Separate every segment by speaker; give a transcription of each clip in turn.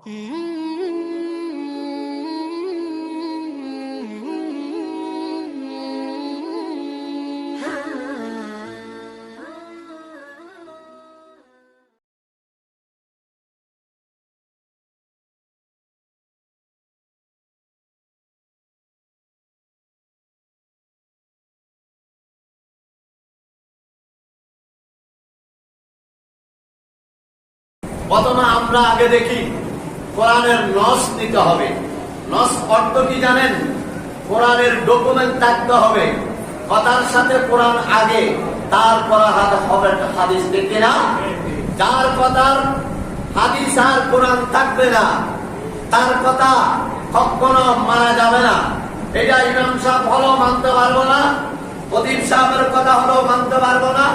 Speaker 1: প্রথমে আমরা আগে দেখি কোরআনের নস নিতে হবে। নস অর্থ কি জানেন? কোরআনের ডকুমেন্ট থাকতে হবে, কথার সাথে কোরআন আগে, তারপর হবে হাদিস। দেখি না, যার কথার হাদিস আর কোরআন থাকবে না তার কথা কখনো মানা যাবে না। এটা ইমাম সাহেব হলেও মানতে পারবো না, প্রদীপ সাহেবের কথা হলেও মানতে পারবো না,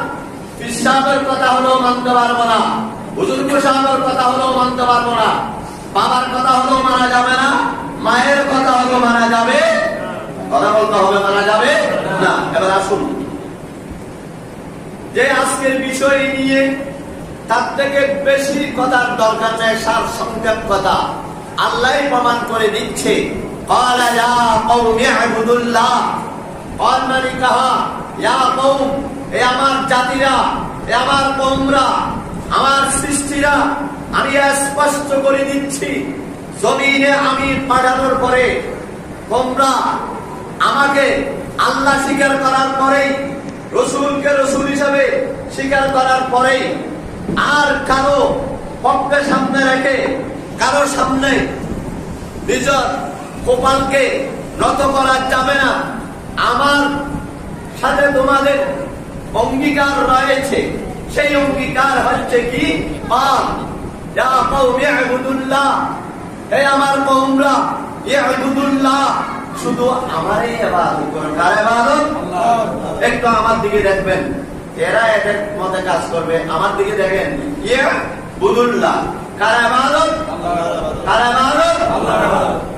Speaker 1: পীর সাহেবের কথা হলেও মানতে পারবো না, বুজুর্গ সাহেবের কথা হলেও মানতে পারবো না, বাবার কথা হলেও মানা যাবে না, মায়ের কথা হলেও মানা যাবে, কথা বলতে হবে, মানা যাবে না। এবার আসুন, যে আজকের বিষয় নিয়ে তার থেকে বেশি কথার দরকার নেই, সার সংক্ষেপ কথা আল্লাহ প্রমাণ করে দিচ্ছে। قال يا قوم اعبدوا الله قال মানে কাহা ইয়া কওম, এ আমার জাতিরা, এ আমার কওমরা, আমার সৃষ্টিরা, আমি স্পষ্ট করে দিচ্ছি, জমিনে আমি পাঠানোর পরে তোমরা আমাকে আল্লাহ স্বীকার করার পরেই, রসুলকে রসুল হিসাবে স্বীকার করার পরেই আর কারো পক্ষে সামনে রেখে কারো সামনে নিজের কপালকে নত করা যাবে না। আমার সাথে তোমাদের অঙ্গীকার রয়েছে, সেই অঙ্গীকার হচ্ছে কি? ইয়া কওমি ইবুদুল্লাহ, হে আমার কওমরা, ইবুদুল্লাহ, শুধু আমারই ইবাদত করো। কার ইবাদত? আল্লাহ। একটু আমার দিকে দেখবেন, এরা এদের মতে কাজ করবে, আমার দিকে দেখেন, ইবুদুল্লাহ, কার ইবাদত? আল্লাহ। কার ইবাদত? আল্লাহ।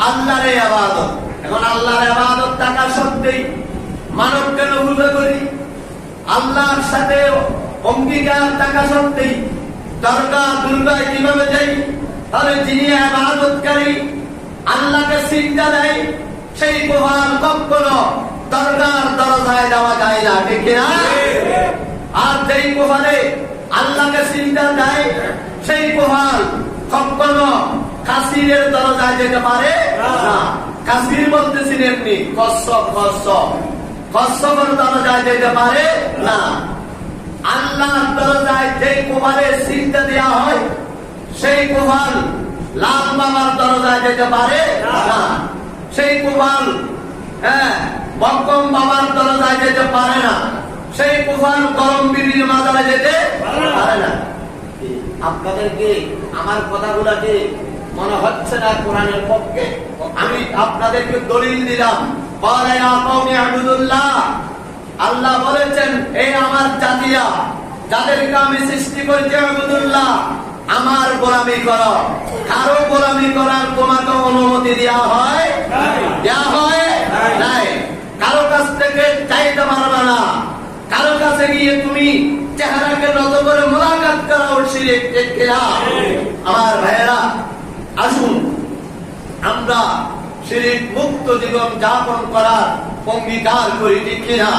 Speaker 1: আল্লাহর ইবাদত। এখন আল্লাহর ইবাদত থাকা সত্ত্বেই মানব কেন পূজা করি? আল্লাহর সাথে অঙ্গীকার থাকা সত্ত্বেই দরগা দুর্গায় কিভাবে যাই? তাহলে যিনি ইবাদতকারী, আল্লাহকে সিজদা দেয়, সেই প্রভাব কখনো দরগার দরজায় দেওয়া যায় না, ঠিক না? আর যেই প্রভাবে আল্লাহকে সিজদা দেয়, সেই প্রভাব কখনো কাসিরের দরজায় যেতে পারে না। কাসির বলতেছি এমনি কচ্ছপ, কচ্ছপের দরজায় যেতে পারে না। আল্লাহর দরজায় যেই প্রভাবে সিজদা দেওয়া হয়, সেই প্রভাব লাল বাবার দরজায় যেতে পারে না। সেই প্রভাব বক্কম বাবার দরজায় যেতে পারে না। সেই প্রভাব গরম বিবির মাজারে যেতে পারে না। আপনাদেরকে আমার কথাগুলাকে মনে হচ্ছে না কোরআনের পক্ষে? আমি আপনাদেরকে দলিল দিলাম। আল্লাহ বলেছেন, এই আমার জাতিরা, যাদেরকে আমি সৃষ্টি করেছি, আবুদুল্লাহ, আমার গোলামি করো। কারো গোলামি করার তোমাকে অনুমতি দেওয়া হয়? দেওয়া হয় নাই। কারো কাছ থেকে চাইতে পারবে না। কারো কাছে গিয়ে তুমি চেহারাকে নত করে মোলাকাত করা শিরক, ঠিক কিনা? আমার ভাইয়েরা, আসুন আমরা শিরক মুক্ত জীবন যাপন করার অঙ্গীকার করি, ঠিক কিনা?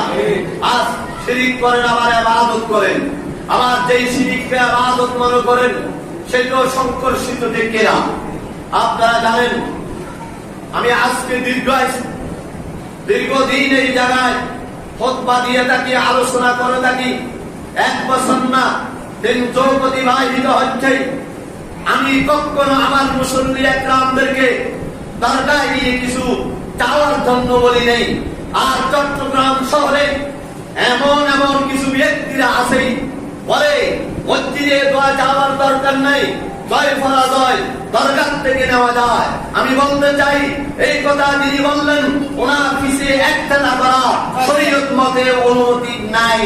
Speaker 1: আজ শিরক করেন, আবার ইবাদত করেন। আমার যেই শিরককে ইবাদত মনে করেন, সেটাও সংকর্ষিত, ঠিক কিনা? আপনারা জানেন, আমি আজকে দীর্ঘদিন এই জায়গায় খুতবা দিয়ে থাকি, আলোচনা করে থাকি। 1 বছর না 3 যুগ অতিবাহিত হচ্ছে। আমি কখনো আমার মুসল্লি একরামদেরকে দরগায় গিয়ে কিছু চাওয়ার জন্য বলি নেই। আর চট্টগ্রাম শহরে এমন কিছু ব্যক্তিরা আছে বলে মসজিদে দোয়া চাওয়ার দরকার নেই, জয় পরাজয় দরগার থেকে নেওয়া যায়। আমি বলতে চাই, এই কথা যিনি বললেন, ওনার পিছিয়ে একটা না করা শরীয়ত মতে অনুমতি নাই,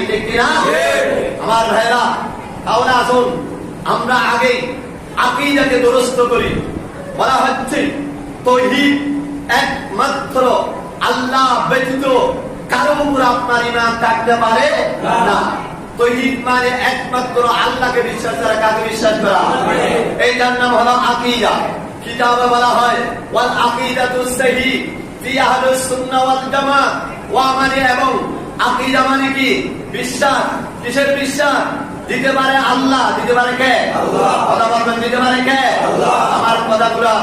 Speaker 1: ঠিক কিনা? আমার ভাইরা, তাহলে আসুন আমরা আগে আকীদাকে দুরস্ত করি। বলা হচ্ছে তাওহীদ একমাত্র আল্লাহ ব্যতীত কারো উপর আপনার ঈমান থাকতে পারে না। তাওহীদ মানে একমাত্র আল্লাহকে বিশ্বাস করা। কাকে বিশ্বাস করা? এইটার নাম হলো আকীদা। কিতাবে বলা হয় ওয়াল আকীদাতুস সহিহ ফি আহলুস সুন্নাহ ওয়াল জামাত। ওয়া মানে এবং আকীদা মানে কি? বিশ্বাস। কিসের বিশ্বাস? দিতে পারে আল্লাহ। দিতে পারে কে? আল্লাহ। কথা বলবেন, দিতে পারে কে? আল্লাহ। আমার কথাগুলো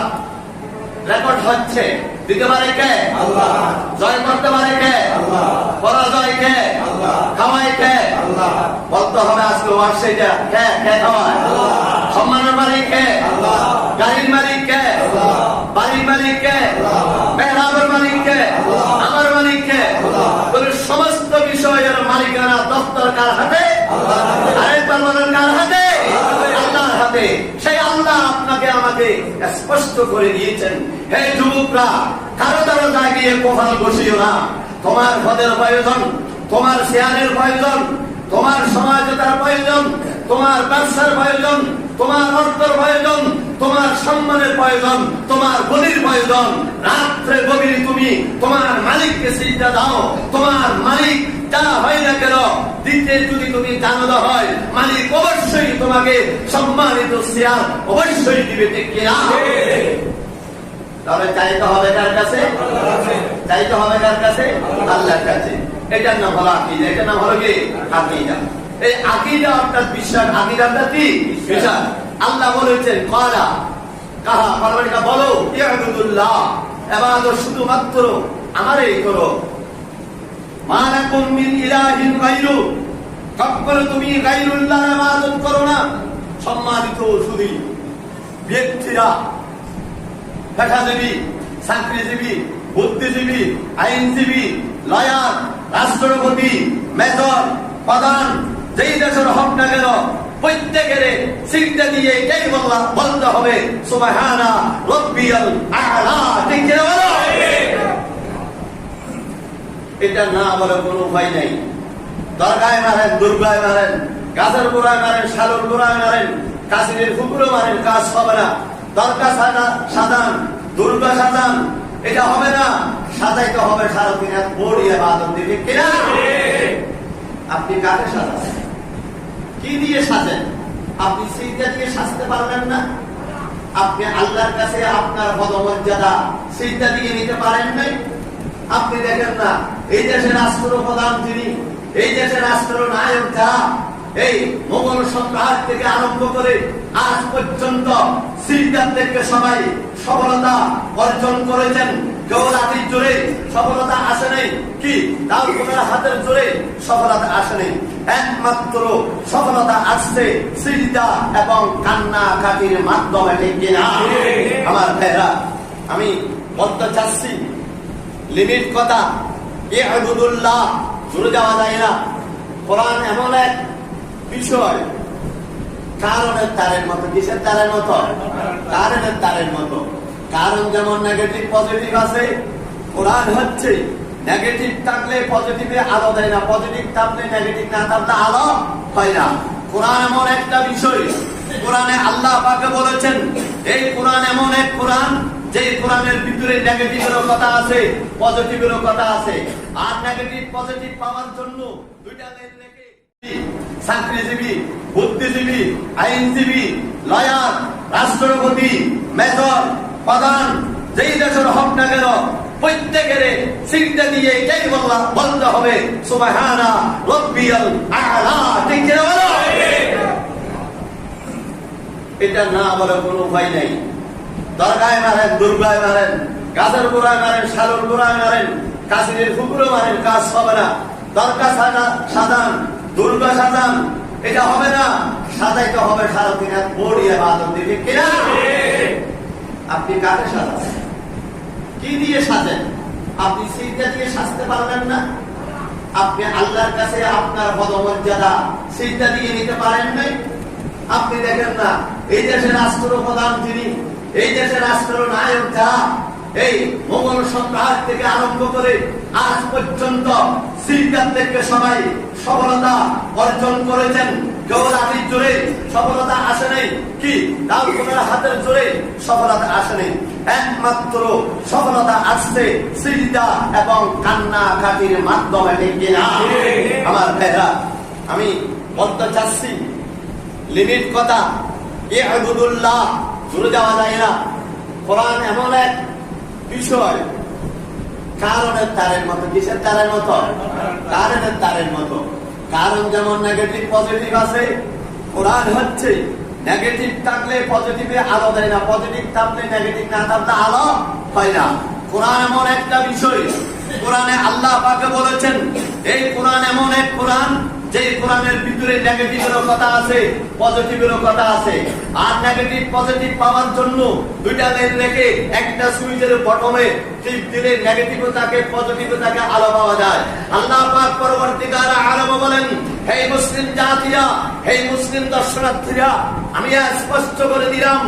Speaker 1: রেকর্ড হচ্ছে। দিতে পারে কে? আল্লাহ। জয় করতে পারে কে? আল্লাহ। পরাজয় কে? আল্লাহ। খাওয়ায় কে? আল্লাহ। বলতে হবে আজকে ওয়ার্ষিটা কে? কে খাওয়ায়? আল্লাহ। সম্মানের মালিক কে? আল্লাহ। গাড়ির মালিক কে? আল্লাহ। বাড়ির মালিক কে? আল্লাহ। মেহরাবের মালিক কে? আল্লাহ। আমার মালিক কে? আল্লাহ। সমস্ত বিষয়ের মালিকানা দপ্তর কার হাতে? আল্লাহ। আরেকবার বলেন, কার হাতে? আল্লাহর হাতে। সেই আল্লাহ আপনাকে আমাকে স্পষ্ট করে দিয়েছেন, হে যুবকরা, কারো দরজায় গিয়ে কপাল বসিও না। তোমার পদের প্রয়োজন, তোমার শেয়ারের প্রয়োজন, তোমার সমাজতার প্রয়োজন, তোমার ব্যবসার প্রয়োজন, তোমার অর্থের প্রয়োজন, তোমার সম্মানের প্রয়োজন, তোমার গলির প্রয়োজন। রাত্রে গভীর তুমি তোমার মালিককে সিজদা দাও। তোমার মালিক যা হয় না কেন, দিতে যদি তুমি জানানো হয়, মালিক অবশ্যই তোমাকে সম্মানিত শেয়ার অবশ্যই দিবে। ঠিক কিনা? তাহলে চাইতে হবে কার কাছে? চাইতে হবে কার কাছে? আল্লাহর কাছে। এটার নাম হলো আকীদা। এটার নাম হলো কি? আকীদা। এই আকীদা অর্থাৎ বিশ্বাস। আকীদাটা কি? বিশ্বাস। আল্লাহ বলেছেন ক্বালা কাহা পারমানিকা বলো ইয়াবুদুল্লাহ, ইবাদত শুধুমাত্র আমারই করো। মা লাকুম মিন ইলাহিন গায়রু, কখনো তুমি গায়রুল্লাহর ইবাদত করো না। সম্মানিত সুধী ব্যক্তিরা, পেশাজীবী, চাকরিজীবী, বুদ্ধিজীবী, আইনজীবী, লয়ার, রাষ্ট্রপতি, মেজর, প্রধান, যেই দেশের হোক না কেন, প্রত্যেকের সিজদা দিয়ে এটাই বলতে হবে সুবহানা রাব্বিয়াল আ'লা। ঠিক কি বলো? এটা না বলে কোনো উপায় নাই। দরগায় মারেন, দুর্গায় মারেন, গাছের গোড়ায় মারেন, শালুর গোড়ায় মারেন, কাশিনের ফুকুরে মারেন, কাজ হবে না। দরগা সাজান, দুর্গা সাজান, এটা হবে না। সাজাইতে হবে সারাদিন এক বড় ইবাদত দিয়ে। কিনা? আপনি কাকে সাজাচ্ছেন? কি দিয়ে সাজেন? আপনি সিজদা দিয়ে সাজতে পারবেন না। আপনি আল্লাহর কাছে আপনার পদমর্যাদা সিজদা দিয়ে নিতে পারেন নাই। আপনি দেখেন না, এই দেশের রাষ্ট্রপ্রধান যিনি, এই দেশের রাষ্ট্র নায়ক যারা, এই মোগল সম্রাট থেকে আরম্ভ করে আজ পর্যন্ত সিজদা থেকে সবাই সফলতা অর্জন করেছেন। কেউ লাঠির জোরে সফলতা আসে নাই, কি তাও কোনের হাতের জোরে সফলতা আসে নাই। একমাত্র সফলতা আসছে সিজদা এবং কান্নাকাটির মাধ্যমে। ঠিক কিনা? আমার ভাইরা, আমি বলতে চাচ্ছি লিমিট কথা, ইয়াবুদুল্লাহ জুড়ে যাওয়া যায় না। কোরআন এমন এক বিষয়, কারণের তারের মতো। কিসের তারের মতো? কারণের তারের মতো। কারণ যেমন নেগেটিভ পজিটিভ আছে, কোরআন হচ্ছে নেগেটিভ থাকলে পজিটিভে আলো দেয় না, পজিটিভ থাকলে নেগেটিভ না থাকলে আলো হয় না। কোরআন এমন একটা বিষয়, কোরআনে আল্লাহ পাকে বলেছেন এই কোরআন এমন এক কোরআন, যে কোরআনের ভিতরে নেগেটিভেরও কথা আছে, পজিটিভেরও কথা আছে। আর নেগেটিভ পজিটিভ পাওয়ার জন্য দুইটা লাইন রেখে চাকরিজীবী, বুদ্ধিজীবী, আইনজীবী, লয়ার, রাষ্ট্রপতি, মেজর, প্রধান, যেই দেশের হোক না কেন, প্রত্যেকের সিজদা দিয়ে এটাই বলতে হবে সুবহানা রাব্বিয়াল আ'লা। ঠিক কি বলো? এটা না বলে কোনো উপায় নাই। দরগায় মারেন, দুর্গায় মারেন, গাছের গোড়ায় মারেন, শালুর গোড়ায় মারেন, কাশিনের ফুকুরে মারেন, কাজ হবে না। দরগা সাজান, দুর্গা সাজান, এটা হবে না। সাজাইতে হবে সারাদিন এক বড় ইবাদত দিয়ে। কিনা? আপনি কাকে সাজাচ্ছেন? কি দিয়ে সাজেন? আপনি সিজদা দিয়ে সাজতে পারবেন না। আপনি আল্লাহর কাছে আপনার পদমর্যাদা সিজদা দিয়ে নিতে পারেন নাই। আপনি দেখেন না, এই দেশের রাষ্ট্রপ্রধান যিনি, এই দেশের রাষ্ট্র নায়ক যারা, এই মোগল সম্রাট থেকে আরম্ভ করে আজ পর্যন্ত সিজদা থেকে সবাই সফলতা অর্জন করেছেন। কেউ লাঠির জোরে সফলতা আসে নাই, কি তাও কোনের হাতের জোরে সফলতা আসে নাই। একমাত্র সফলতা আসছে সিজদা এবং কান্নাকাটির মাধ্যমে। ঠিক কিনা? আমার ভাইরা, আমি বলতে চাচ্ছি লিমিট কথা, ইউবুদুল্লাহ, দূরে যাওয়া যায় না। কোরআন এমন এক বিষয়, কারণের তারের মতো। কিসের তারের মতো? কারণের তারের মতো। কারণ যেমন নেগেটিভ পজিটিভ আছে, কোরআন হচ্ছে নেগেটিভ থাকলে পজিটিভে আলো দেয় না, পজিটিভ থাকলে নেগেটিভ না থাকলে আলো হয় না। কোরআন এমন একটা বিষয়, কোরআনে আল্লাহ পাকে বলেছেন এই কোরআন এমন এক কোরআন যে কোরআনের ভিতরে নেগেটিভেরও কথা আছে, পজিটিভেরও কথা আছে। আর নেগেটিভ পজিটিভ পাওয়ার জন্য দুইটা লাইন রেখে একটা সুইচের বটমে টিপ দিলে নেগেটিভও থাকে, পজিটিভও থাকে, আলো পাওয়া যায়। আল্লাহ পাক পরবর্তীকালে আরো বলেন, হে মুসলিম জাতিরা, হে মুসলিম দর্শনার্থীরা, আমি স্পষ্ট করে দিলাম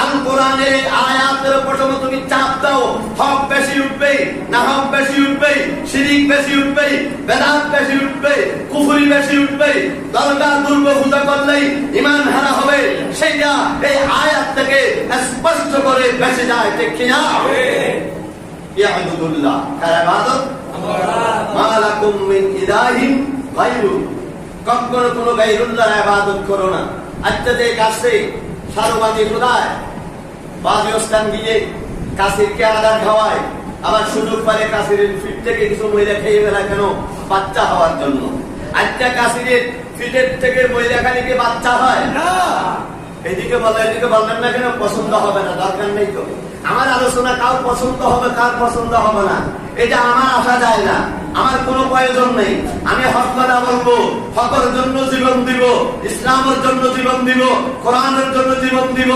Speaker 1: আল কোরআনের আয়াতের প্রথমে তুমি চাপ দাও, হক বেশি উঠবে না হক বেশি উঠবে, শিরিক বেশি উঠবে, বেদাত বেশি উঠবে, কুফরি বেশি উঠবে, দরগা দুর্গপূজা করলেই ঈমান হারা হবে, সেটা এই আয়াত থেকে স্পষ্ট করে বেঁচে যায়। ঠিক কিনা? ইয়াবুদুল্লাহ, কার ইবাদত? মা লাকুম মিন ইলাহিন গায়রু, কখনো কোনো গায়রুল্লাহর ইবাদত করো না। আচ্ছা, যে কাছে সারবাদী খোদায় বাদিওস্তান গিয়ে কাসিরকে আদার খাওয়ায়, আবার সুযোগ পারে কাসিরের ফিট থেকে কিছু মহিলা খেয়ে ফেলা কেন? বাচ্চা হওয়ার জন্য। আচ্ছা, কাসিরের ফিটের থেকে মহিলা খানিকে বাচ্চা হয় না, এদিকে বলে এদিকে বলবেন না কেন? পছন্দ হবে না, দরকার নেই তো। আমার আলোচনা কার পছন্দ হবে কার পছন্দ হবে না এটা আমার আসা যায় না, আমার কোনো প্রয়োজন নেই। আমি হক কথা বলবো, হকের জন্য জীবন দিব, ইসলামের জন্য জীবন দিব, কোরআনের জন্য জীবন দিব,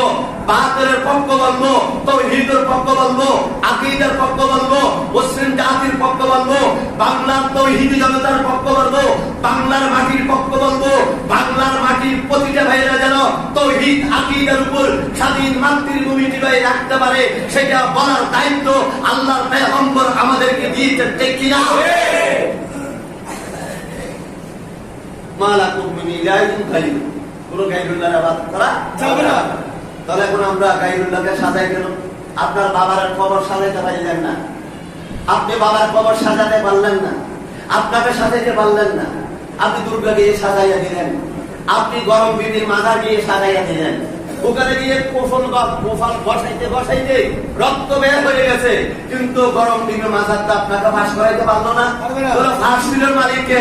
Speaker 1: বাতিলের পক্ষ বলবো, তাওহীদের পক্ষ বলবো, আকীদার পক্ষ বলবো, মুসলিম জাতির পক্ষ বলবো, বাংলার তাওহীদি জনতার পক্ষ বলবো, বাংলার মাটির পক্ষ বলবো। বাংলার মাটির প্রতিটা ভাইরা যেন তাওহীদ আকীদার উপর স্বাধীন মাতৃভূমি টিকায় রাখতে পারে, সেটা বলার দায়িত্ব আল্লাহর পয়গম্বর আমাদেরকে দিয়েছেন। ঠিক কিনা? মা লাকুম মিন ইলাহিন গায়রু, কোনো গায়রুল্লাহর ইবাদত করা যাবে না। তাহলে এখন আমরা গায়রুল্লাহকে সাজাই কেন? আপনার বাবার কবর সাজাইতে পারলেন না, আপনি বাবার কবর সাজাতে পারলেন না, আপনাকে সাজাইতে পারলেন না, আপনি দুর্গা গিয়ে সাজাইয়া দিলেন, আপনি গরম বিবির মাথা গিয়ে সাজাইয়া দিলেন, ওখানে গিয়ে কোফল বসাইতে বসাইতে রক্ত বের হয়ে গেছে, কিন্তু গরম বিবির মাথাটা আপনাকে ফাঁস করাইতে পারলো না। ফাঁস দিল মালিককে।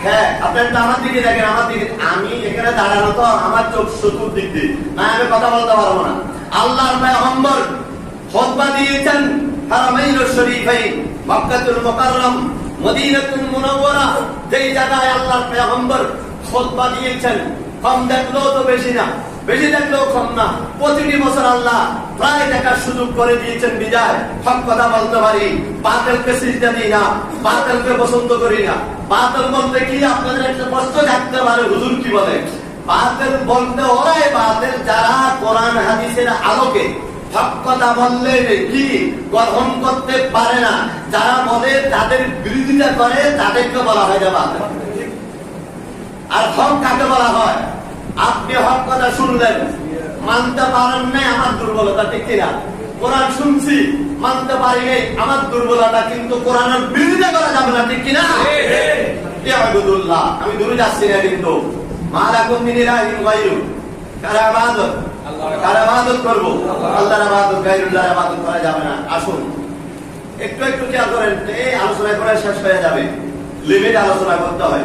Speaker 1: হ্যাঁ, আপনার তো আমার দিকে দেখেন, আমার দিকে। আমি এখানে দাঁড়ানো তো আমার চোখ চতুর্দিক দিয়ে, না আমি কথা বলতে পারবো না। আল্লাহর পয়গম্বর খুতবা দিয়েছেন হারামাইন শরীফাইন, মক্কাতুল মুকাররম, মদিনাতুল মুনাওয়ারা, যেই জায়গায় আল্লাহর পয়গম্বর খুতবা দিয়েছেন। কম দেখলেও তো বেশি না, বেশি দেখলেও কম না। প্রতিটি বছর আল্লাহ প্রায় দেখার সুযোগ করে দিয়েছেন বিদায় হক কথা বলতে পারি, বাতিলকে সিজদা দিই না, বাতিলকে পছন্দ করি না। বাতিল বলতে কি আপনাদের একটা প্রশ্ন থাকতে পারে, হুজুর কি বলে? বাতিল বলতে ওরাই বাতিল যারা কোরআন হাদিসের আলোকে হক কথা বললে কি গ্রহণ করতে পারে না, যারা বলে তাদের বিরোধিতা করে, তাদেরকে বলা হয় বাতিল। আর হক কাকে বলা হয়? আপনি হক কথা শুনলেন, মানতে পারেন নাই, আমার দুর্বলতা। ঠিক কিনা? কোরআন শুনছি, মানতে পারি নাই, আমার দুর্বলতা, কিন্তু কোরআনের বিরোধিতা করা যাবে না। ঠিক কিনা? ইয়াবুদুল্লাহ, আমি দূরে যাচ্ছি না, কিন্তু মা লাকুম মিন ইলাহিন গায়রু, কার ইবাদত? কার ইবাদত করব? আল্লাহর ইবাদত, গায়রুল্লাহর ইবাদত করা যাবে না। আসুন একটু একটু খেয়াল করেন, এই আলোচনা করে শেষ হয়ে যাবে, লিমিট আলোচনা করতে হয়।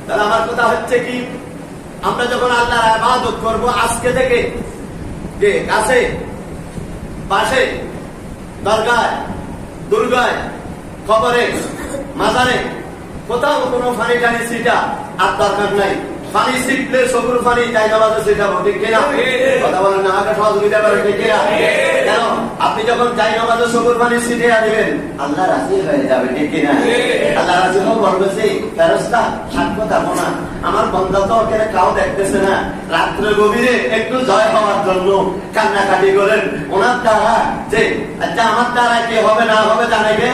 Speaker 1: তাহলে আমার কথা হচ্ছে কি, আমরা যখন আল্লাহর ইবাদত করব, আজকে থেকে যে কাছে পাশে দরগায়, দুর্গায়, কবরে, মাজারে কোথাও কোনো ফানি টানি ছিটা আর দরকার নাই। পানি ছিটলে চকুর পানি জায়নামাজে ছিটাবো। ঠিক কিনা? কথা বলেন না, আমাকে সহযোগিতা করেন। ঠিক কিনা? কেন? আপনি যখন জায়নামাজে চকুর পানি ছিটিয়ে দিবেন, আল্লাহ রাজি হয়ে যাবে। ঠিক কিনা? আল্লাহ রাজি হয়ে বলবে যে ফেরেশতা সাক্ষ্য থাকো না, আমার বন্ধা তো ওখানে কাউ দেখতেছে না, রাত্রে গভীরে একটু জয় হওয়ার জন্য কান্নাকাটি করেন ওনার দ্বারা, যে আচ্ছা আমার দ্বারা কি হবে না হবে জানে কে?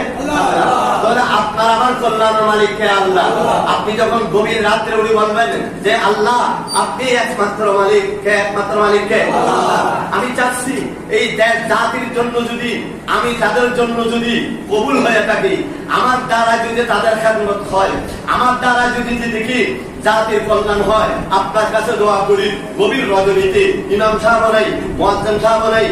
Speaker 1: তাহলে আপনার আমার কল্যাণের মালিক কে? আল্লাহ। আপনি যখন গভীর রাত্রে উঠে বলবেন যে যে আল্লাহ আপনি একমাত্র মালিক। কে একমাত্র মালিক? কে? আমি চাচ্ছি এই দেশ জাতির জন্য যদি আমি তাদের জন্য যদি কবুল হয়ে থাকি, আমার দ্বারা যদি তাদের খেদমত হয়, আমার দ্বারা যদি দেখি জাতির কল্যাণ হয়, আপনার কাছে দোয়া করি গভীর রজনীতে ইমাম সাহেব নাই, মুয়াজ্জিন সাহেব নাই,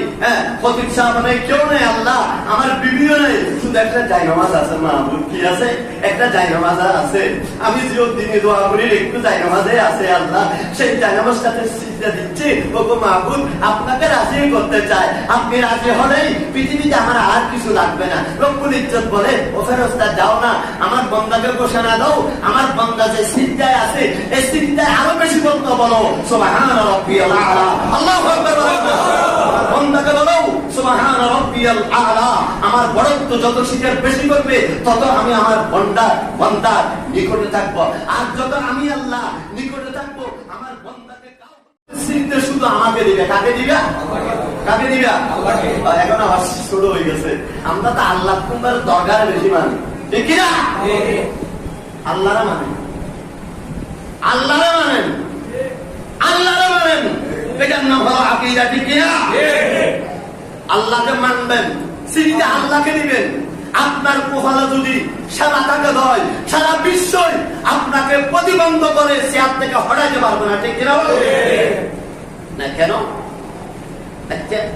Speaker 1: খতিব সাহেব নাই, কেউ নেই আল্লাহ, আমার বিবিও নেই, শুধু একটা জায়নামাজ আছে, মাহবুব কি আছে? একটা জায়নামাজ আছে। আমি যে দিনে দোয়া করি একটু জায়নামাজে আছে আল্লাহ, সেই জায়নামাজটাতে সিজদা দিচ্ছি, ওগো মাহবুব আপনাকে রাজি করতে চাই, আপনি রাজি হলেই পৃথিবীতে আমার আর কিছু লাগবে না। রব্বুল ইজ্জত বলে ও ফেরেশতা যাও না, আমার বান্দাকে ঘোষণা দাও, আমার বান্দা যে সিজদায় আছে এই সিজদায় আরো বেশি বলতে বলো সুবহান রাব্বিয়াল আলা। আল্লাহু আকবার। বান্দাকে বলো সুবহান রাব্বিয়াল আলা। আমার বড়ত্ব যত শিকার বেশি করবে তত আমি আমার বান্দার নিকটে থাকবো, আর যত আমি আল্লাহ নিকটে থাকবো আমার বান্দাকে সিজদা শুধু আমাকে দিবে। কাকে দিবে? কাকে দিবে? আল্লাহকে। এখন আবার ছোট হয়ে গেছে, আমরা তো আল্লাহ তোমার দরকার বেশি মানি, ঠিক কি না? আল্লাহরা মানে, আল্লাহরা মানেন, আল্লাহরা মানেন, এটার নাম হলো আকীদা, ঠিক কি না? আল্লাহকে মানবেন, সিজদা আল্লাহকে দিবেন। আপনার কপালে যদি সারা তাকাত হয়, সারা বিশ্বই আপনাকে প্রতিবন্ধ করে চেয়ার থেকে হটাইতে পারবে না, ঠিক কিনা? না কেন?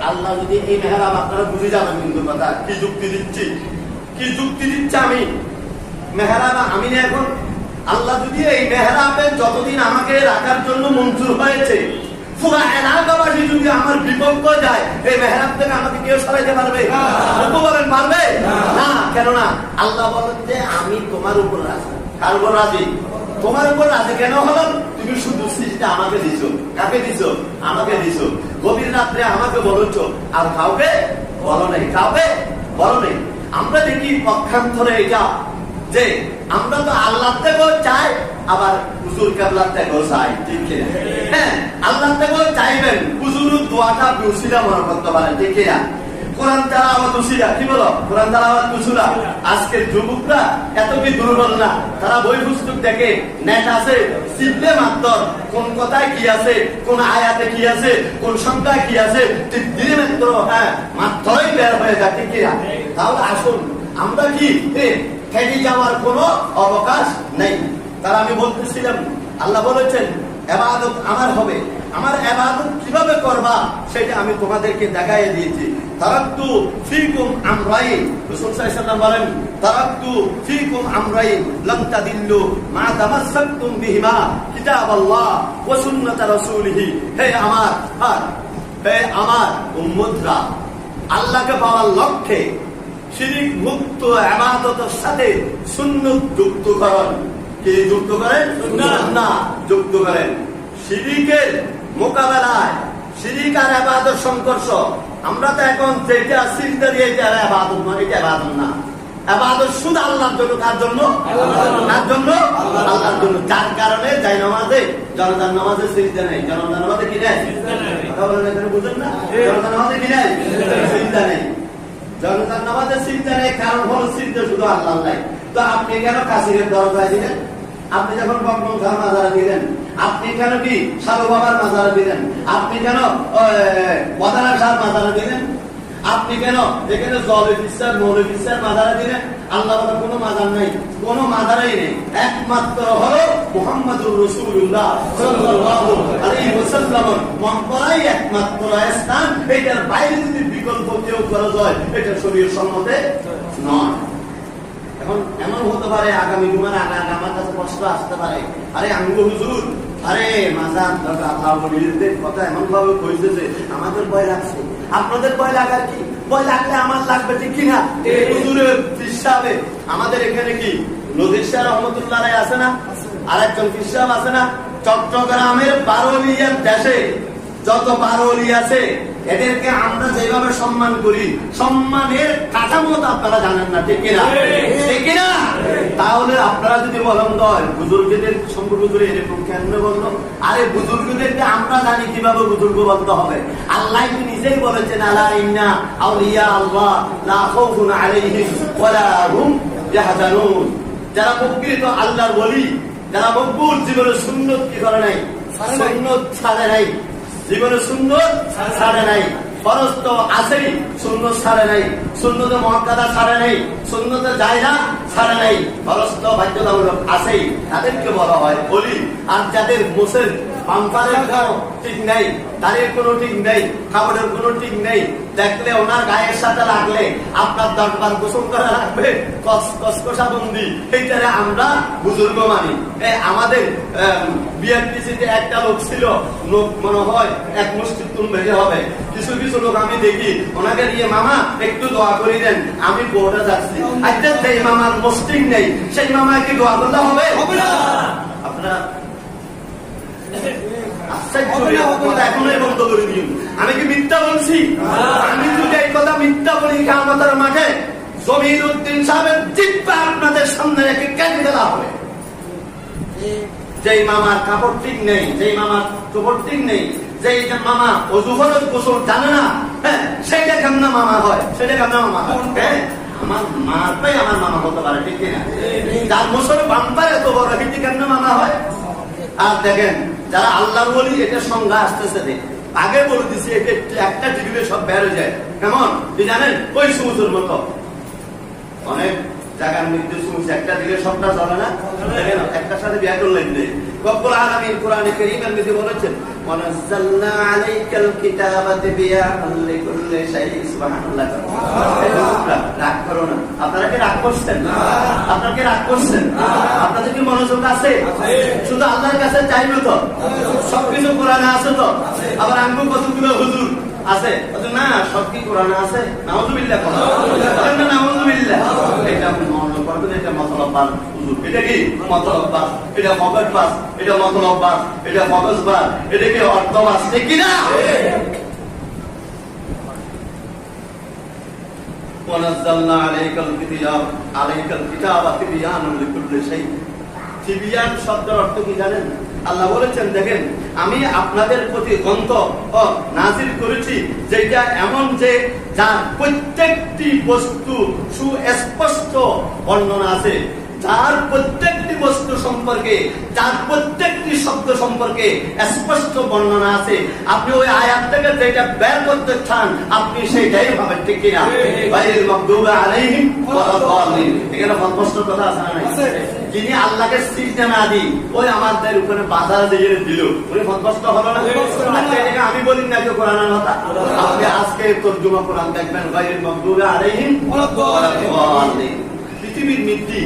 Speaker 1: আল্লাহ যদি এই মেহরাব, আপনারা বুঝে যাবেন কিন্তু কথা কি যুক্তি দিচ্ছি, কি যুক্তি দিচ্ছে আমি মেহরাব আমি না এখন। আল্লাহ যদি এই মেহরাবে যতদিন আমাকে রাখার জন্য মঞ্জুর হয়েছে, পুরো এলাকাবাসী যদি আমার বিপক্ষ যায়, এই মেহরাব থেকে আমাকে কেউ সরাইতে পারবে? বলেন পারবে না? কেননা আল্লাহ বলেন যে আমি তোমার উপর রাজি। কার উপর রাজি? তোমার উপর রাজি কেন হলাম? তুমি শুধু সিজদা আমাকে দিছো। কাকে দিছো? আমাকে দিছো। গভীর রাত্রে আমাকে বলেছো, আর কাউকে বলো নাই, কাউকে বলো নাই। আমরা দেখি পক্ষান্তরে এটা যে আমরা তো আল্লাহ থেকেও চাই, আবার হুজুর কেবলার থেকেও চাই, ঠিক কিনা? হ্যাঁ, আল্লাহ থেকেও চাইবেন, হুজুরের দোয়াটা উসিলা মনে করতে পারেন, ঠিক কিনা? কোরআন তেলাওয়াত উসিলা, কি বলো? কোরআন তেলাওয়াত উসিলা। আজকের যুবকরা এত কি দুর্বল না? তারা বই পুস্তক দেখে, নেট আছে, শিখলে মাত্র কোন কথায় কি আছে, কোন আয়াতে কি আছে, কোন সংখ্যায় কি আছে, ঠিক দিনে মাত্র মাত্রই বের হয়ে যায়, ঠিক কিনা? তাহলে আসুন আমরা কি থেকে যাওয়ার কোন অবকাশ নেই। তারা আমি বলতেছিলাম, আল্লাহ বলেছেন ইবাদত আমার হবে, আমার ইবাদত কিভাবে করবা সেটা আমি তোমাদেরকে দেখাইয়ে দিয়েছি। তারাকতু ফীকুম আমরাইন, রাসূল সাল্লাল্লাহু আলাইহি ওয়াসাল্লাম বলেন তারাকতু ফীকুম আমরাইন লাম তাদিল্লু মা তামাসসাকতুম বিহিমা কিতাবাল্লাহ ওয়া সুন্নাত রাসূলিহি। হে আমার উম্মতরা, আল্লাহকে পাওয়ার লক্ষ্যে শিরিক মুক্ত ইবাদতের সাথে সুন্নাত যুক্ত করেন। কি যুক্ত করেন? সুন্নাত যুক্ত করেন। শিরিকের মোকাবেলায় শিরিক আর ইবাদত সংঘর্ষ। আমরা তো এখন যেটা সিজদা দিয়ে এটা ইবাদত না, এটা ইবাদত না। ইবাদত শুধু আল্লাহর জন্য। কার জন্য? কার জন্য? আল্লাহর জন্য। যার কারণে যাই নামাজে, জনতার নামাজে সিজদা নেই। জনতার নামাজে কি নেই? কথা বলেন, এখানে বুঝেন না? জনতার নামাজে কি নেই? সিজদা নেই। জনতার নামাজে সিজদা নেই, কারণ হলো সিজদা শুধু আল্লাহ নাই। তো আপনি কেন কাসিরের দরজায় দিলেন? আপনি যখন বকমন খান মাজারা দিলেন, আপনি কেন কি সাধু বাবার মাজারা দিলেন? আপনি কেন মদানা শাহ মাজারা দিলেন? আপনি কেন এখানে জলে বিশ্বাস মৌলে বিশ্বাস মাজারা দিলেন? আল্লাহ বলে কোনো মাজার নাই, কোনো মাজারাই নেই, একমাত্র হলো মুহাম্মাদুর রাসূলুল্লাহ সাল্লাল্লাহু আলাইহি ওয়াসাল্লাম মক্কায় একমাত্র স্থান। এটার বাইরে যদি বিকল্প কেউ করা যায়, এটা শরীয়ত সম্মতে নয়। এখন এমন হতে পারে আগামী জুমার আগে আমার কাছে প্রশ্ন আসতে পারে, আরে আঙ্গু হুজুর, আরে মাজার কথা এমন ভাবে কইছে যে আমাদের ভয় লাগছে, আপনাদের ভয় লাগার কি? ভয় লাগলে আমার লাগবে, ঠিক কিনা? হুজুরের হিসাবে আমাদের এখানে কি নদীর শাহ রহমতুল্লাহ আছে না? আর একজন ফিসাব আছে না? চট্টগ্রামের বারোলিয়ার দেশে যত বারোলি আছে এদেরকে আমরা যেভাবে সম্মান করি, সম্মানের কাঠামো আপনারা জানেন না, ঠিক কিনা? ঠিক কিনা? তাহলে আপনারা যদি বলেন দয় বুজুর্গদের সম্পর্ক করে এরকম কেন বললো? আরে বুজুর্গদেরকে আমরা জানি কিভাবে বুজুর্গ বলতে হবে। আল্লাহ নিজেই বলেছেন আলা ইন্না আউলিয়া আল্লাহ লা খাউফুন আলাইহিম ওয়া লা হুম ইয়াহজানুন। যারা প্রকৃত আল্লাহর ওলি, যারা মকবুল জীবনে সুন্নত কি করে নাই, সুন্নত ছাড়ে নাই, জীবনে সুন্নত ছাড়ে নাই। ফরজ তো আছেই, সুন্নত ছাড়ে নাই, সুন্নতে মুআক্কাদা ছাড়ে নাই, সুন্নতে জায়জা ছাড়ে নাই, ফরজ তো বাধ্যতামূলক আছেই, তাদেরকে বলা হয় ওলি। আর যাদের মোসের পাম্পারের কোনো ঠিক নেই, দাড়ির কোনো ঠিক নেই, কাপড়ের কোনো ঠিক নেই, দেখলে ওনার গায়ের সাথে লাগলে আপনার 10 বার গোসল করা লাগবে, কসকসা বন্দি, এইটারে আমরা বুজুর্গ মানি। আমাদের বিএনপিসিতে একটা লোক ছিল, লোক মনে হয় এক মসজিদ তুম বেড়ে হবে, কিছু কিছু লোক আমি দেখি ওনাকে দিয়ে মামা একটু দোয়া করে দেন, আমি বোর্ডে যাচ্ছি, আচ্ছা সেই মামার মসজিদ নেই, সেই মামাকে দোয়া করলে হবে? আপনারা এখনই বন্ধ করে দিন। আমি কি মিথ্যা বলছি? আমি যদি এই কথা মিথ্যা বলি, কিয়ামতের মাঠে জমিরুদ্দিন সাহেবের জিহ্বা আপনাদের সামনে রেখে কেটে দেওয়া হবে। যেই মামার কাপড় ঠিক নেই, যেই মামার চোপড় ঠিক নেই, যেই মামা অজু ফরজ গোসল জানে না, হ্যাঁ, সেটা কেমন মামা হয়, সেটা কেমন মামা হয়? হ্যাঁ, আমার মারটাই আমার মামা হতে পারে, ঠিক কিনা? যার মোসরে বাম্পার এত বড়, এটি কেমন মামা হয়? আর দেখেন যারা আল্লাহ বলি, এটা সংজ্ঞা আসতেছে, আগে বলে দিচ্ছি, একটা টিভিতে সব বের হয়ে যায়। কেমন জানেন? ওই সমুদ্রের মতো অনেক জায়গার মধ্যে সমুদ্র একটা দিলে সবটা চলে না, দেখেন একটার সাথে বিয়া করলেন নেই। রব্বুল আলামিন কোরআনে কারীমের মধ্যে বলেছেন, ওয়ানাজ্জালনা আলাইকাল কিতাবা তিবয়ানাল লিকুল্লি শাই। সুবহানাল্লাহ। রাগ করো না। আপনারা কি রাগ করছেন? আপনারা কি রাগ করছেন? আপনাদের কি মনোযোগ আছে? শুধু আল্লাহর কাছে চাইবে তো, সবকিছু কোরআনে আছে তো। আবার আঙ্গু কতগুলো হুজুর আছে, না সব কি কোরআনে আছে? নাউযুবিল্লাহ, বলেন না নাউযুবিল্লাহ। এটা আপনি মনে করবেন, এটা মতলব বাস হুজুর, এটা কি মতলব বাস, এটা মগজ বাস, এটা মতলব বাস, এটা মগজ বাস, এটা কি অর্থ বাস, ঠিক কি না? ওয়ানাজ্জালনা আলাইকাল কিতাবা তিবয়ানাল লিকুল্লি শাই। তিবিয়ান শব্দের অর্থ কি জানেন? আল্লাহ বলেছেন, দেখেন আমি আপনাদের প্রতি গ্রন্থ নাজিল করেছি, যেটা এমন যে যার প্রত্যেকটি বস্তু সুস্পষ্ট বর্ণনা আছে, যার প্রত্যেকটি বস্তু সম্পর্কে, যার প্রত্যেকটি শব্দ সম্পর্কে স্পষ্ট বর্ণনা আছে। আপনি ওই আয়াত থেকে যেটা বের করতে চান, আপনি সেটাই ভাবেন, ঠিক কিনা? গায়রিল মাগদুবি আলাইহিম ওয়ালা দাল্লিন। এখানে স্পষ্ট কথা আছে না? যিনি আল্লাহকে সিজদা না দি ওই আমাদের উপরে বাধা দিয়ে দিল, উনি স্পষ্ট হলো না? এটাকে আমি বলি না, কেউ কোরআনের কথা। আপনি আজকে তরজমা কোরআন দেখবেন, গায়রিল মাগদুবি আলাইহিম ওয়ালা দাল্লিন। পৃথিবীর নীতি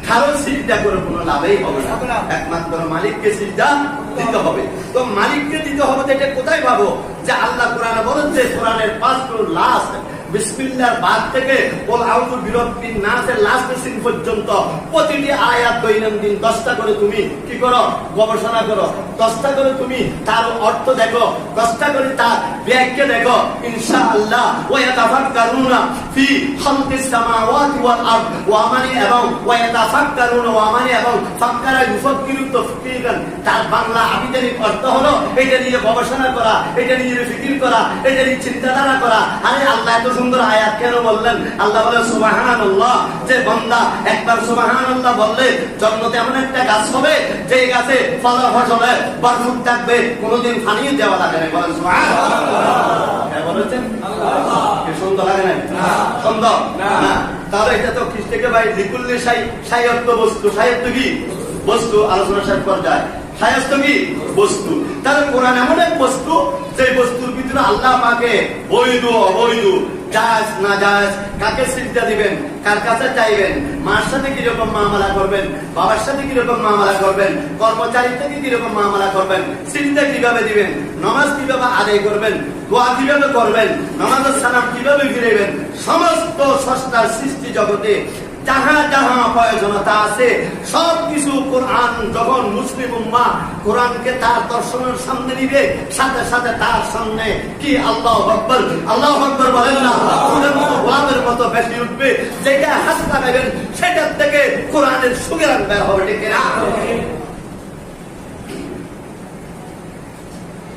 Speaker 1: কারো সিজদা করে কোনো লাভই হবে না, একমাত্র মালিককে সিজদা দিতে হবে। তো মালিককে দিতে হবে, এটা কোথায় পাবো? যে আল্লাহ কোরআনে বলেছে, কোরআনের 5 লাস্ট বিসমিল্লাহর বাদ থেকে বল আউযু বিরাব্বিন নাসের লাস্ট সিন পর্যন্ত প্রতিটি আয়াত দৈনন্দিন 10টা করে তুমি কি করো? গবেষণা করো। 10টা করে তুমি তার অর্থ দেখো, 10টা করে তার ব্যাখ্যা দেখো। ইনশাআল্লাহ ওয়া ইয়াতাফাক্কারুনা ফি খালকিস সামাওয়াতি ওয়াল আরদ ওয়া মানি, এবং ওয়া ইয়াতাফাক্কারুনা ওয়া মানি, এবং ফাক্কারা ইউফাক্কিরু তাফকীরান। তার বাংলা আবিধানিক অর্থ হলো এটা নিয়ে গবেষণা করা, এটা নিয়ে ফিকির করা, এটা নিয়ে চিন্তাধারা করা। আরে আল্লাহ এত সুন্দর আয়াত কেন বললেন? আল্লাহ বলে সুবহানাল্লাহ, যে বান্দা একবার সুবহানাল্লাহ বললে জান্নাতে এমন একটা গাছ হবে যে গাছে ফল ফসলে ভরপুর থাকবে, কোনোদিন পানি দেওয়া লাগে না। বলেন সুবহানাল্লাহ। কে বলেছেন? আল্লাহ। কি সুন্দর লাগে না? সুন্দর না? তাহলে এটা তো খ্রিস্টকে ভাই লিকুল্লি শাই, সায়ত্ব বস্তু। সায়ত্ব কি? বস্তু। আলোচনা শেষ পর্যায়ে সায়স্ত কি? বস্তু। তাহলে কোরআন এমন এক বস্তু, যে বস্তুর ভিতরে আল্লাহ পাকে বৈধ অবৈধ, জায়েজ না জায়েজ, কাকে সিজদা দিবেন, কার কাছে চাইবেন, মার সাথে কিরকম মামলা করবেন, বাবার সাথে কিরকম মামলা করবেন, কর্মচারীর থেকে কিরকম মামলা করবেন, সিজদা কিভাবে দিবেন, নামাজ কিভাবে আদায় করবেন, দোয়া কিভাবে করবেন, নামাজের সালাম কিভাবে ফিরাবেন, সমস্ত স্রষ্টার সৃষ্টি জগতে যাহা যাহা প্রয়োজনতা আছে সবকিছু কোরআন যখন মুসলিম উম্মাহ কোরআনকে তার দর্শনের সামনে নিবে, সাথে সাথে তার সামনে কি আল্লাহু আকবার, আল্লাহু আকবার বলেন না, ফুলের মতো গোলাপের মতো বেশি উঠবে। যেটা হাত লাগাবেন সেটার থেকে কোরআনের সুগন্ধ বের হবে, ঠিক না?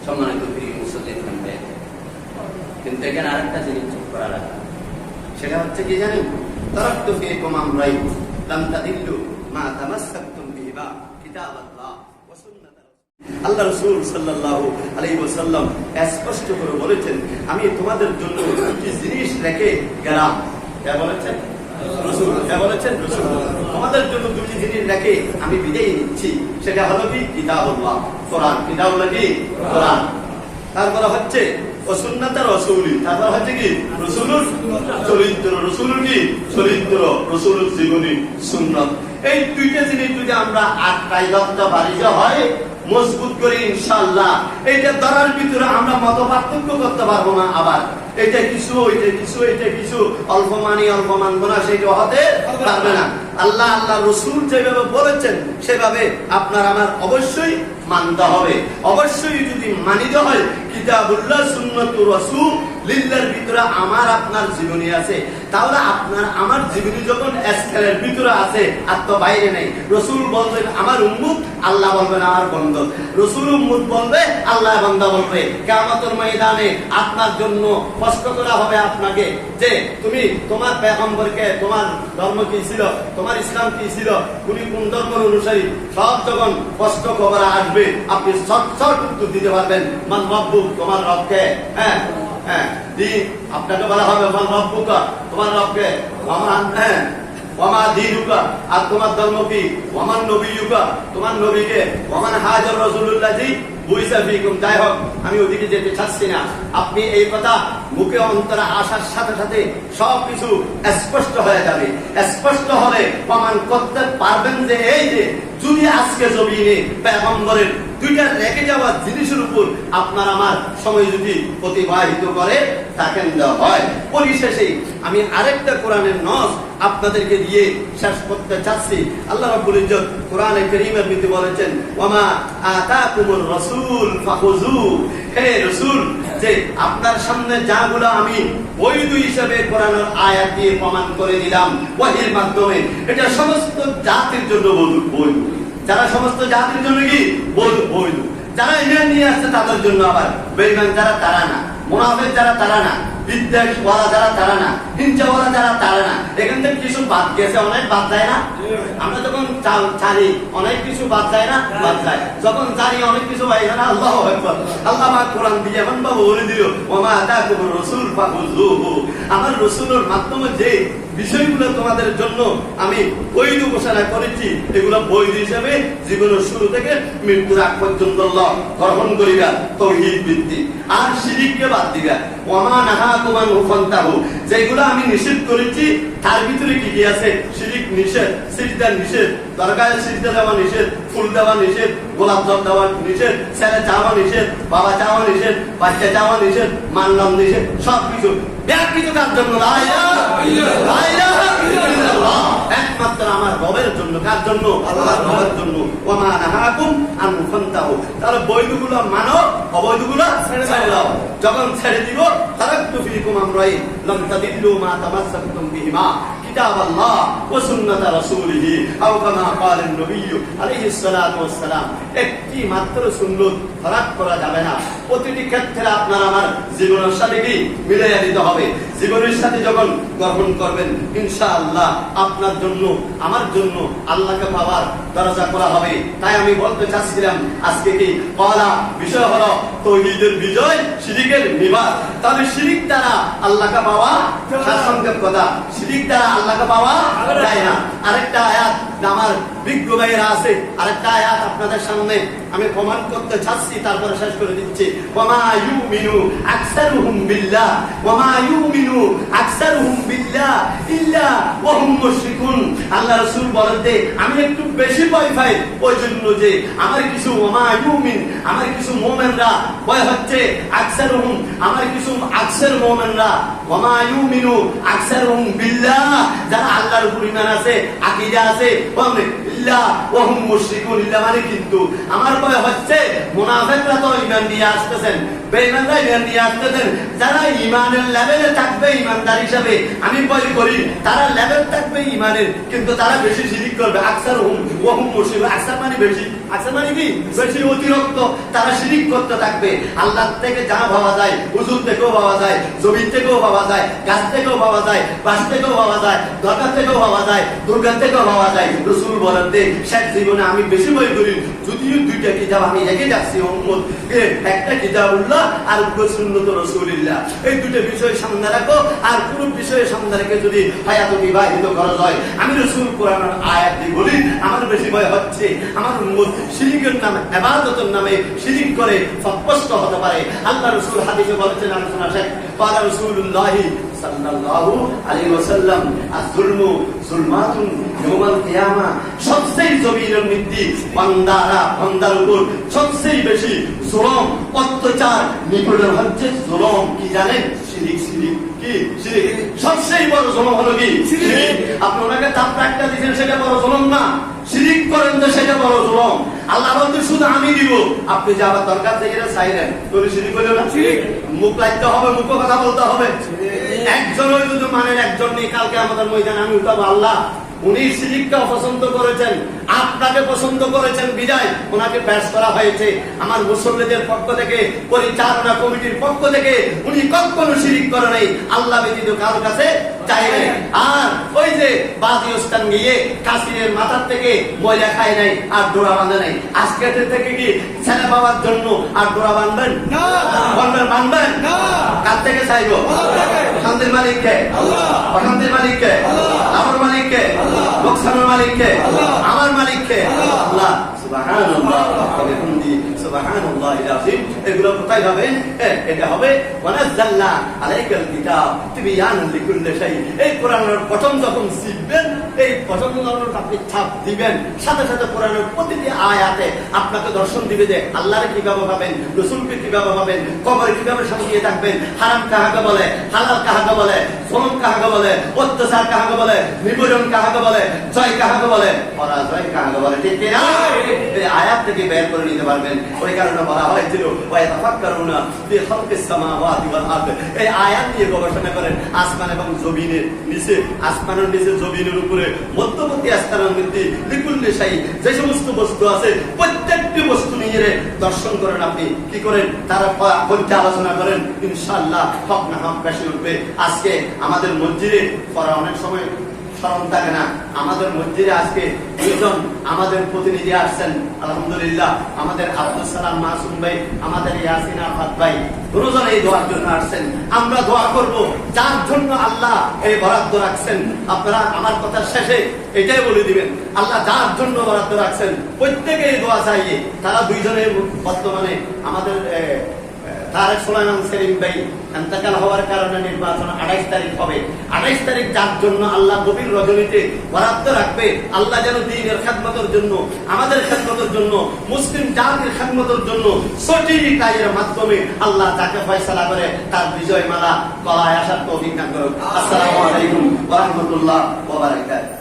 Speaker 1: সম্মানিত প্রিয় মুসলিম ভাই, কিন্তু এখানে আরেকটা জিনিস যোগ করা লাগে, সেটা হচ্ছে কি জানেন? তারাকতু ফীকুম আমরাইন লাম তাদিল্লু মা তামাসসাকতুম বিহিমা কিতাবাত কিতাবাল্লাহ ওয়া সুন্নাত আল্লাহ রাসূল সাল্লাল্লাহু আলাইহি ওয়াসাল্লাম স্পষ্ট করে বলেছেন, আমি তোমাদের জন্য দুটি জিনিস রেখে গেলাম। কে বলেছেন? রাসূল। কে বলেছেন? রাসূল। তোমাদের জন্য দুটি জিনিস রেখে আমি বিদায় নিচ্ছি। সেটা হলো কি? কিতাবুল্লাহ, কোরআন। কিতাবুল্লাহ কি? কোরআন। তারপরে হচ্ছে ও সুন্নাত রাসূলি। তারপর হচ্ছে কি? রাসূলুর চরিত্র। রাসূলুর কি? চরিত্র। রাসূলুর জীবনী, সুন্নাত। এই দুইটা জিনিস যদি আমরা আটকাই ধরতে পারি, যে হয় মজবুত করে ইনশাআল্লাহ, এইটা ধরার ভিতরে আমরা মত পার্থক্য করতে পারবো না। আবার এটা কিছু, ওইটা কিছু, এটা কিছু, অল্প মানি অল্প মানবো না, সেটা হতে পারবে না। আল্লাহ আল্লাহ রসুল যেভাবে বলেছেন সেভাবে আপনার আমার অবশ্যই মানতে হবে। অবশ্যই যদি মানিতে হয় কিতাবুল্লাহ সুন্নাতুর রাসূল লিল্লাহর ভিতরে আমার আপনার জীবনী আছে, তাহলে আপনার আমার জীবনী যখন স্কেলের ভিতরে আছে আর তো বাইরে নেই। রসুল বলবেন আমার উম্মত, আল্লাহ বলবেন আমার বন্ধু। রসুল উম্মত বলবে, আল্লাহ বান্দা বলবে। কিয়ামতের ময়দানে আপনার জন্য কষ্ট করা হবে আপনাকে, যে তুমি তোমার পয়গম্বরকে, তোমার ধর্ম কি ছিল, তোমার ইসলাম কি ছিল, তুমি কোন ধর্মের অনুসারী, সব যখন কষ্ট খবর আসবে আপনি সট উত্তর দিতে পারবেন। মান রব্বুক, তোমার রবকে। হ্যাঁ হ্যাঁ, দিন আপনাকে বলা হবে মান রব্বুকা, তোমার রবকে। ওয়ামা দীনুকা, আর তোমার ধর্ম কি। ওয়ামান নবিয়ুকা, তোমার নবীকে। ওয়ামান হাজার রাসূলুল্লাহি বুইসা ফিকুম। যাই হোক, আমি ওদিকে যেতে চাচ্ছি না। আপনি এই কথা মুখে অন্তরে আসার সাথে সাথে সবকিছু স্পষ্ট হয়ে যাবে। স্পষ্ট হলে প্রমাণ করতে পারবেন যে এই যে যদি আজকে জমিনে পয়গম্বরের দুইটা রেখে যাওয়া জিনিসের উপর আপনার আমার সময় যদি অতিবাহিত করে থাকেন হয়। পরিশেষে আমি আরেকটা কোরআনের নস আপনাদেরকে দিয়ে শেষ করতে চাচ্ছি। আল্লাহ রাব্বুল ইজ্জত কোরআনে কারীমের মধ্যে বলেছেন, ওয়ামা আতাকুমুর রাসূল ফাখুযু। হে রাসূল, যে আপনার সামনে যাগুলো আমি বৈধ হিসেবে কোরআনের আয়াত দিয়ে প্রমাণ করে দিলাম ওহীর মাধ্যমে, এটা সমস্ত জাতির জন্য বৈধ। যারা সমস্ত জাতির জন্য কি বৈধ। যারা ঈমান নিয়ে আসছে তাদের জন্য আবার, বেঈমান যারা তারা না, মুনাফিক যারা তারা না, বিদ্বেষওয়ালা যারা তারা না, হিংসাওয়ালা যারা তারা না। এখান থেকে কিছু বাদ গেছে, অনেক বাদ যায় না। আমরা যখন জানি অনেক কিছু বাদ যায় না, বাদ যায়। যখন জানি অনেক কিছু পাই না, আল্লাহু আকবার। আল্লাহ পাক কোরআন দিয়ে এমন ভাবে বলে দিল, ওমা আতাকুমুর রাসূল ফাখুযুহু। আমার রাসূলের মাধ্যমে যে বিষয়গুলো তোমাদের জন্য আমি বৈধ ঘোষণা করেছি, এগুলো বৈধ হিসেবে জীবনের শুরু থেকে মৃত্যুর আগ পর্যন্ত গ্রহণ করিবা। তাওহীদ ভিত্তিক, আর শিরককে বাদ দিবা। ওমা নাহাকুম আনহু ফান্তাহু। যেগুলো আমি নিষেধ করেছি তার ভিতরে কি কি আছে? শিরক নিষেধ, সিজদা নিষেধ, দরগায় সিজদা দেওয়া নিষেধ, ফুল দেওয়া নিষেধ, গোলাপ জল দেওয়া নিষেধ, ছেলে চাওয়া নিষেধ, বাবা চাওয়া নিষেধ, বাচ্চা চাওয়া নিষেধ, মানলাম নিষেধ, সবকিছু। এক কিছু কার জন্য? একমাত্র আমার রবের জন্য। কার জন্য? আল্লাহর রবের জন্য। ওমা নাহাকুম আনহু ফান্তাহু। তাহলে বৈধগুলো মানো, অবৈধগুলো ছেড়ে দাও। যখন ছেড়ে দিব, তারাকতু ফিকুম আমরাইন লাম তাদিল্লু মা তামাসসাকতুম বিহিমা কিতাবাল্লাহ ওয়া সুন্নাত রাসূলিহি আও কামা ক্বালা নবী আলাইহিস সালাতু ওয়াস সালাম। একটি মাত্র সুন্নাত ফারাক করা যাবে না। প্রতিটি ক্ষেত্রে আপনার আমার জীবনের সাথে কি মিলাইয়া দিতে হবে। জীবনের সাথে যখন গ্রহণ করবেন, ইনশাআল্লাহ আপনার জন্য আমার জন্য আল্লাহকে পাওয়ার দরজা করা হবে। তাই আমি বলতে চাচ্ছিলাম আজকে কি কলা বিষয় হলো তাওহীদের বিজয়, শিরকের নিবারণ। তাহলে শিরক দ্বারা আল্লাহকে পাওয়া সংক্ষেপ কথা, শিরক দ্বারা আল্লাহকে পাওয়া যায় না। আরেকটা আয়াত আমার বিজ্ঞ ভাইয়েরা আছে, আরেকটা আয়াত আপনাদের সামনে আমি প্রমাণ করতে চাচ্ছি, তারপরে শেষ করে দিচ্ছি। ওয়ামা ইউমিনু আকসারুহুম বিল্লাহ, ওয়ামা ইউমিনু আকসারুহুম বিল্লাহ ইল্লা ওয়া হুম মুশরিকুন। আল্লাহ রাসূল বলেন যে আমি একটু বেশি ভয় পাই ওই জন্য যে আমার কিছু ওয়ামা ইউমিন, আমার কিছু মুমিনরা ভয় হচ্ছে আকসারুহুম, আমার কিছু আকসার মুমিনরা ওয়ামা ইউমিনু আকসারুহুম বিল্লাহ, যারা আল্লাহর উপর ঈমান আছে, আকীদা আছে, ইল্লা ওয়া হুম মুশরিকুন। ইল্লা মানে কিন্তু, আমার ভয় হচ্ছে মুনাফিকরা তো ঈমান নিয়ে আসতেছেন, বেঈমানরা ঈমান নিয়ে আসতেছেন। যারা ঈমানের লেভেলে থাকবে ঈমানদার হিসাবে, আমি ভয় করি তারা লেভেল থাকবে ঈমানের, কিন্তু তারা বেশি শিরক করবে। আকসারুহুম ওয়া হুম মুশরিকুন। আকসার মানে বেশি, আকসার মানে কি বেশি, অতিরিক্ত তারা শিরক করতে থাকবে। আল্লাহ থেকে যা পাওয়া যায়, হুজুর থেকেও পাওয়া যায়, জমিন থেকেও পাওয়া যায়, গাছ থেকেও পাওয়া যায়, বাস থেকেও পাওয়া যায়, দরগা থেকেও পাওয়া যায়, দুর্গা থেকেও পাওয়া যায়, রাসূল বলেন যে শেষ জীবনে আমি বেশি ভয় করি যদিও দুইটা কিতাব আমি রেখে যাচ্ছি উম্মত, একটা কিতাবুল্লাহ আর সুন্নাত রাসূলুল্লাহ, এই দুটো বিষয় সামনে রাখো। আর কোন বিষয়ে সামনে রেখে যদি হায়াত বিবাহিত করা যায়, আমি রাসূল কোরআনের আয়াত দিয়ে বলি আমার বেশি ভয় হচ্ছে আমার উম্মত শিরকের নামে ইবাদতের নামে শিরক করে ফতপষ্ট হতে পারে। আল্লাহ রাসূল হাদিসে বলেছেন, আলোচনা শেখ, قال رسول الله صلى الله عليه وسلم الظلم ظلمات يوم القيامة। সবচেয়ে জমিনের মধ্যে বান্দার উপর সবচেয়ে বেশি জুলুম অত্যাচার নিপীড়ন হচ্ছে জুলুম কি জানেন? শিরক। কি শিরক? সবচেয়ে বড় জুলুম হলো কি? শিরক। আপনি ওনাকে চাপটা একটা দিয়েছেন, সেটা বড় জুলুম না? শিরক করেন তো সেটা বড় জুলুম। আল্লাহ বলতে শুধু আমি দিব, আপনি যা আবার দরকার থেকে চাইলেন, তোর শিরক হলো না? শিরক। মুখ লাগতে হবে, মুখে কথা বলতে হবে। একজন যদি মানেন, একজন নেই, কালকে আমাদের ময়দানে আমি উঠাবো আল্লাহ উনি শিরককে অপছন্দ করেছেন, আপনাকে পছন্দ করেছেন বিদায় ওনাকে পেশ করা হয়েছে। আমার মুসল্লিদের পক্ষ থেকে, পরিচালনা কমিটির পক্ষ থেকে উনি কখনো শিরক করে নাই, আল্লাহ ব্যতীত কারোর কাছে চাইবে। আর ওই যে বাদিওস্তান গিয়ে কাসিরের মাথার থেকে ময়লা খায় নাই আর ডোরা বাঁধে নাই। আজকে থেকে কি ছেলে পাওয়ার জন্য আর ডোরা বাঁধবেন? বাঁধবেন? কার থেকে চাইবো? শান্তির মালিককে? অশান্তির মালিককে? আমার মালিককে? লোকসানের মালিককে? আমার মালিককে? আল্লাহ সুবহানাল্লাহ সুবহানাল্লাহিল আযীম। এগুলো কোথায় হবে? এটা হবে ওয়ানাজ্জালনা আলাইকাল কিতাব তিবয়ানান লিকুল্লি শাই। এই কোরআনের প্রথম যখন শিখবেন, এই প্রথম যখন আপনি ছাপ দিবেন, সাথে সাথে কোরআনের প্রতিটি আয়াতে আপনাকে দর্শন দিবে যে আল্লাহরে কিভাবে পাবেন, রাসূলকে কিভাবে পাবেন, কবরে কিভাবে সাজিয়ে থাকবেন, হারাম কাহাকে বলে, হালাল কাহাকে বলে, জুলুম কাহাকে বলে, অত্যাচার কাহাকে বলে, নিপীড়ন কাহাকে বলে, জয় কাহাকে বলে, পরাজয় কাহাকে বলে। ঠিক কি না? এই আয়াত থেকে বের করে নিতে পারবেন। ওই কারণে বলা হয়েছিল ওয়ায়াতাফাক্কারুনা ফি খালকিস সামাওয়াতি ওয়াল আরদ। এই আয়াত নিয়ে গবেষণা করেন। আসমান এবং জমিনের নিচে, আসমানের নিচে, জমিনের উপরে, মধ্যবর্তী স্থানের মধ্যে লিকুল্লি শাই, যে সমস্ত বস্তু আছে প্রত্যেকটি বস্তু নিয়ে দর্শন করেন। আপনি কি করেন? তারা আলোচনা করেন, ইনশাআল্লাহ হক না হক বেশি উঠবে। আজকে আমাদের মসজিদে পড়া অনেক সময় স্মরণ থাকে না, আমাদের মসজিদে আজকে দুজন আমাদের প্রতিনিধি আসছেন আলহামদুলিল্লাহ। আমাদের আব্দুল সালাম মাসুম ভাই, আমাদের ইয়াসিন আফাত ভাই, দুজন এই দোয়ার জন্য আসছেন। আমরা দোয়া করব যার জন্য আল্লাহ এই বরাদ্দ রাখছেন। আপনারা আমার কথার শেষে এটাই বলে দিবেন, আল্লাহ যার জন্য বরাদ্দ রাখছেন প্রত্যেকে এই দোয়া চাইয়ে। তারা দুইজনের বর্তমানে আমাদের তারেক সুলাইমান সেলিম ভাই ইন্তেকাল হওয়ার কারণে নির্বাচন 28 তারিখ হবে। 28 তারিখ যার জন্য আল্লাহ গভীর রজনীতে বরাদ্দ রাখবে, আল্লাহ যেন দ্বীনের খেদমতের জন্য, আমাদের খেদমতের জন্য, মুসলিম জাতির খেদমতের জন্য সঠিক কাজের মাধ্যমে আল্লাহ যাকে ফয়সালা করে তার বিজয় মালা গলায় আসার তৌফিক দান করুন। আসসালামু আলাইকুম ওয়া রাহমাতুল্লাহ ওয়া বারাকাতুহু।